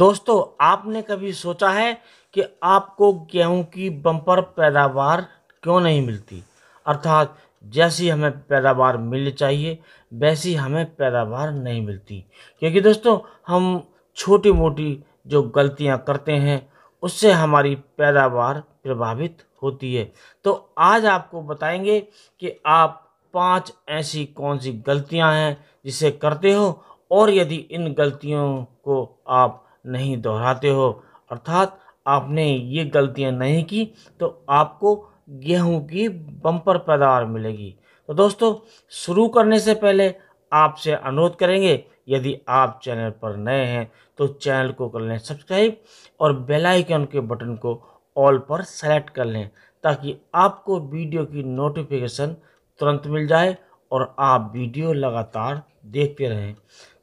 दोस्तों, आपने कभी सोचा है कि आपको गेहूं की बम्पर पैदावार क्यों नहीं मिलती? अर्थात जैसी हमें पैदावार मिलनी चाहिए वैसी हमें पैदावार नहीं मिलती। क्योंकि दोस्तों, हम छोटी मोटी जो गलतियां करते हैं उससे हमारी पैदावार प्रभावित होती है। तो आज आपको बताएंगे कि आप 5 ऐसी कौन सी गलतियां हैं जिसे करते हो, और यदि इन गलतियों को आप नहीं दोहराते हो, अर्थात आपने ये गलतियां नहीं की, तो आपको गेहूं की बम्पर पैदावार मिलेगी। तो दोस्तों, शुरू करने से पहले आपसे अनुरोध करेंगे, यदि आप चैनल पर नए हैं तो चैनल को कर लें सब्सक्राइब और बेल आइकन के बटन को ऑल पर सेलेक्ट कर लें, ताकि आपको वीडियो की नोटिफिकेशन तुरंत मिल जाए और आप वीडियो लगातार देखते रहें।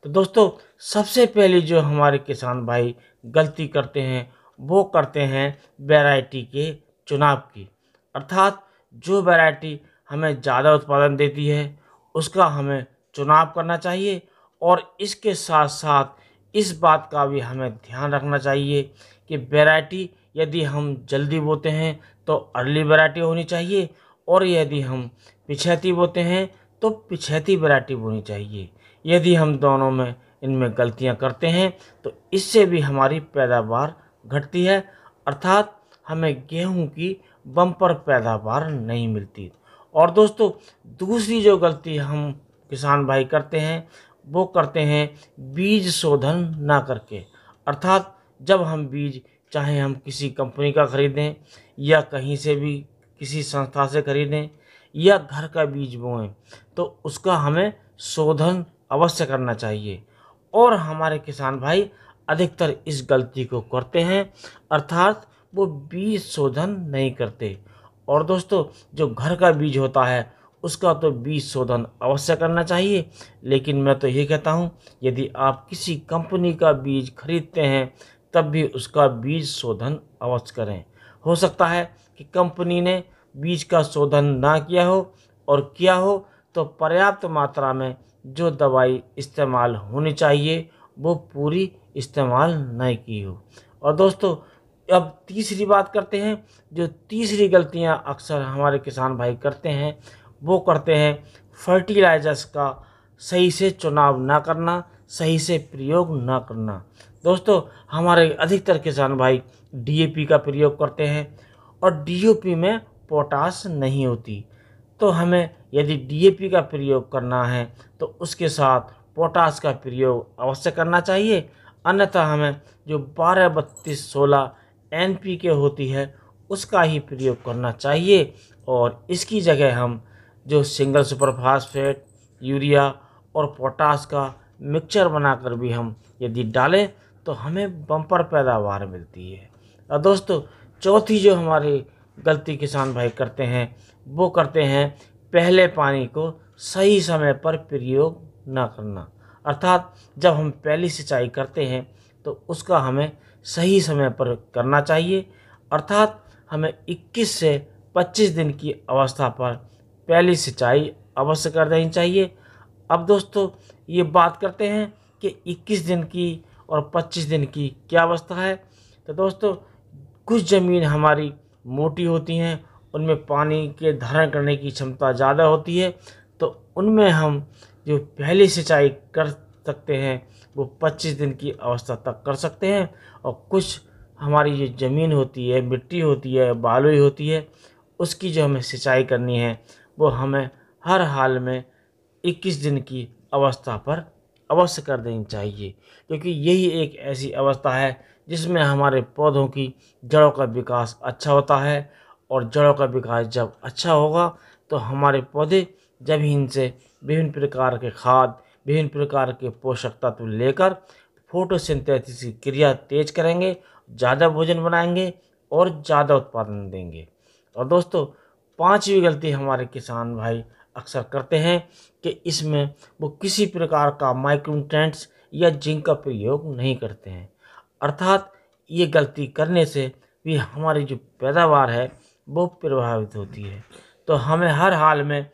तो दोस्तों, सबसे पहले जो हमारे किसान भाई गलती करते हैं वो करते हैं वैरायटी के चुनाव की। अर्थात जो वैरायटी हमें ज़्यादा उत्पादन देती है उसका हमें चुनाव करना चाहिए, और इसके साथ साथ इस बात का भी हमें ध्यान रखना चाहिए कि वैरायटी यदि हम जल्दी बोते हैं तो अर्ली वैरायटी होनी चाहिए, और यदि हम पिछैती बोते हैं तो पिछैती वैरायटी बोनी चाहिए। यदि हम दोनों में इनमें गलतियां करते हैं तो इससे भी हमारी पैदावार घटती है, अर्थात हमें गेहूं की बम्पर पैदावार नहीं मिलती। और दोस्तों, दूसरी जो गलती हम किसान भाई करते हैं वो करते हैं बीज शोधन ना करके। अर्थात जब हम बीज, चाहे हम किसी कंपनी का खरीदें या कहीं से भी किसी संस्था से खरीदें या घर का बीज बोएं, तो उसका हमें शोधन अवश्य करना चाहिए। और हमारे किसान भाई अधिकतर इस गलती को करते हैं, अर्थात वो बीज शोधन नहीं करते। और दोस्तों, जो घर का बीज होता है उसका तो बीज शोधन अवश्य करना चाहिए, लेकिन मैं तो ये कहता हूँ, यदि आप किसी कंपनी का बीज खरीदते हैं तब भी उसका बीज शोधन अवश्य करें। हो सकता है कि कंपनी ने बीज का शोधन ना किया हो, और किया हो तो पर्याप्त मात्रा में जो दवाई इस्तेमाल होनी चाहिए वो पूरी इस्तेमाल नहीं की हो। और दोस्तों, अब तीसरी बात करते हैं। जो तीसरी गलतियां अक्सर हमारे किसान भाई करते हैं वो करते हैं फर्टिलाइजर्स का सही से चुनाव ना करना, सही से प्रयोग ना करना। दोस्तों, हमारे अधिकतर किसान भाई डीएपी का प्रयोग करते हैं, और डीएपी में पोटास नहीं होती। तो हमें यदि डीएपी का प्रयोग करना है तो उसके साथ पोटास का प्रयोग अवश्य करना चाहिए, अन्यथा हमें जो 12-32-16 एनपीके होती है उसका ही प्रयोग करना चाहिए। और इसकी जगह हम जो सिंगल सुपर फास्फेट, यूरिया और पोटास का मिक्सचर बनाकर भी हम यदि डालें तो हमें बम्पर पैदावार मिलती है। और दोस्तों, चौथी जो हमारी गलती किसान भाई करते हैं वो करते हैं पहले पानी को सही समय पर प्रयोग ना करना। अर्थात जब हम पहली सिंचाई करते हैं तो उसका हमें सही समय पर करना चाहिए, अर्थात हमें 21 से 25 दिन की अवस्था पर पहली सिंचाई अवश्य कर देनी चाहिए। अब दोस्तों, ये बात करते हैं कि 21 दिन की और 25 दिन की क्या अवस्था है। तो दोस्तों, कुछ ज़मीन हमारी मोटी होती हैं, उनमें पानी के धारण करने की क्षमता ज़्यादा होती है, तो उनमें हम जो पहली सिंचाई कर सकते हैं वो 25 दिन की अवस्था तक कर सकते हैं। और कुछ हमारी जो ज़मीन होती है, मिट्टी होती है, बालुई होती है, उसकी जो हमें सिंचाई करनी है वो हमें हर हाल में 21 दिन की अवस्था पर अवश्य कर देनी चाहिए, क्योंकि यही एक ऐसी अवस्था है जिसमें हमारे पौधों की जड़ों का विकास अच्छा होता है। और जड़ों का विकास जब अच्छा होगा तो हमारे पौधे ज़मीन से विभिन्न प्रकार के खाद, विभिन्न प्रकार के पोषक तत्व लेकर फोटोसिंथेसिस की क्रिया तेज करेंगे, ज़्यादा भोजन बनाएंगे और ज़्यादा उत्पादन देंगे। और दोस्तों, पांचवी गलती हमारे किसान भाई अक्सर करते हैं कि इसमें वो किसी प्रकार का माइक्रोन्यूट्रिएंट्स या जिंक का प्रयोग नहीं करते हैं। अर्थात ये गलती करने से भी हमारी जो पैदावार है वो प्रभावित होती है। तो हमें हर हाल में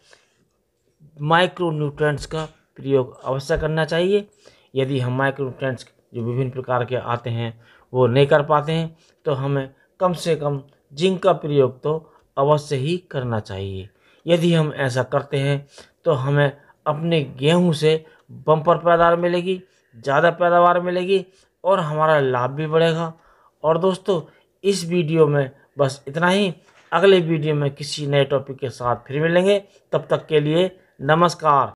माइक्रोन्यूट्रिएंट्स का प्रयोग अवश्य करना चाहिए। यदि हम माइक्रोन्यूट्रिएंट्स जो विभिन्न प्रकार के आते हैं वो नहीं कर पाते हैं, तो हमें कम से कम जिंक का प्रयोग तो अवश्य ही करना चाहिए। यदि हम ऐसा करते हैं तो हमें अपने गेहूं से बम्पर पैदावार मिलेगी, ज़्यादा पैदावार मिलेगी और हमारा लाभ भी बढ़ेगा। और दोस्तों, इस वीडियो में बस इतना ही। अगले वीडियो में किसी नए टॉपिक के साथ फिर मिलेंगे। तब तक के लिए नमस्कार।